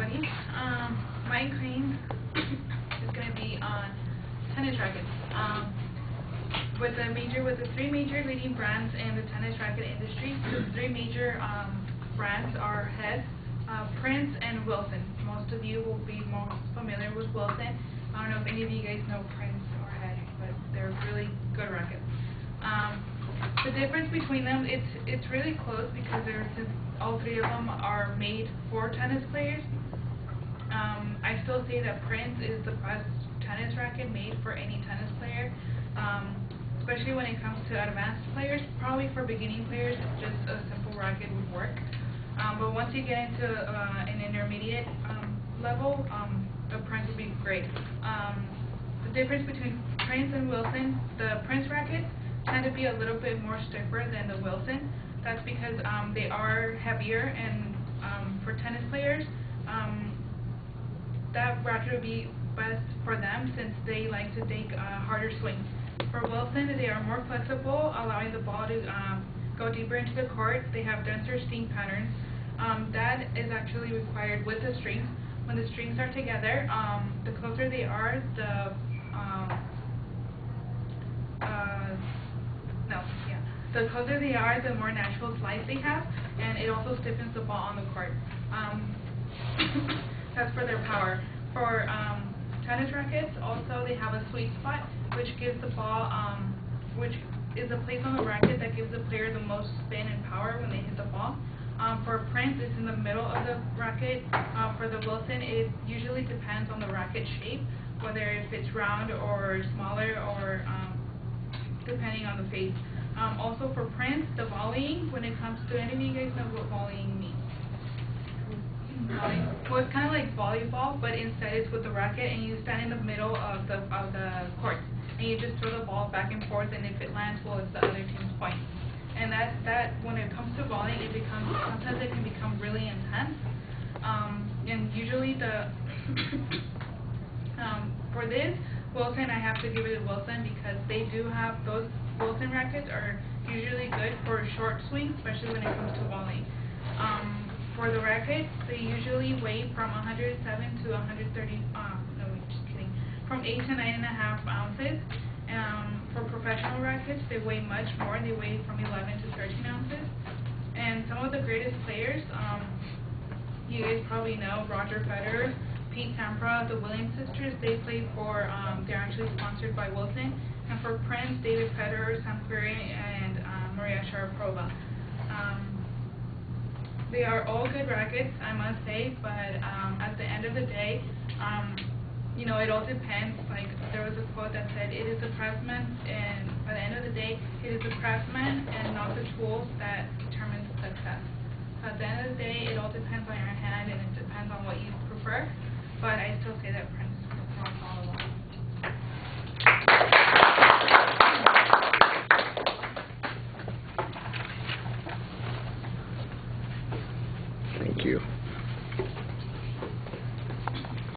everybody. My claim is going to be on tennis rackets. With the three major leading brands in the tennis racket industry, the three major brands are Head, Prince, and Wilson. Most of you will be most familiar with Wilson. I don't know if any of you guys know Prince or Head, but they're really good rackets. The difference between them, it's really close because all three of them are made for tennis players. I still say that Prince is the best tennis racket made for any tennis player, especially when it comes to advanced players. Probably for beginning players, just a simple racket would work. But once you get into an intermediate level, the Prince would be great. The difference between Prince and Wilson, the Prince rackets tend to be a little bit more stiffer than the Wilson. That's because they are heavier, and for tennis players, that racket would be best for them since they like to take harder swings. For Wilson, they are more flexible, allowing the ball to go deeper into the court. They have denser sting patterns. That is actually required with the strings. When the strings are together, the closer they are, the closer they are, the more natural slice they have, and it also stiffens the ball on the court. That's for their power. For tennis rackets, also they have a sweet spot, which gives the ball, which is a place on the racket that gives the player the most spin and power when they hit the ball. For Prince, it's in the middle of the racket. For the Wilson, it usually depends on the racket shape, whether if it's round or smaller, or depending on the face. Also for Prince, the volleying, when it comes to, any of you guys know what volleying means? Well, it's kind of like volleyball, but instead it's with the racket, and you stand in the middle of the court, and you just throw the ball back and forth, and if it lands, well, it's the other team's point. And that when it comes to volleying, sometimes it can become really intense. And usually for this Wilson, I have to give it to Wilson because they do have those Wilson rackets are usually good for short swings, especially when it comes to volleying. For the rackets, they usually weigh from 107 to 130. Just kidding. From 8 to 9.5 ounces. For professional rackets, they weigh much more. They weigh from 11 to 13 ounces. And some of the greatest players, you guys probably know Roger Federer, Pete Sampras, the Williams sisters. They play for. They're actually sponsored by Wilson. And for Prince, David Federer, Sam Querrey, and Maria Sharapova. They are all good rackets, I must say, but at the end of the day, it all depends. Like, there was a quote that said, it is the craftsman, and by the end of the day, it is the craftsman and not the tools that determines success. So at the end of the day, it all depends on your hand, and it depends on what you prefer, but I still say that Prince rocks all of them. Thank you.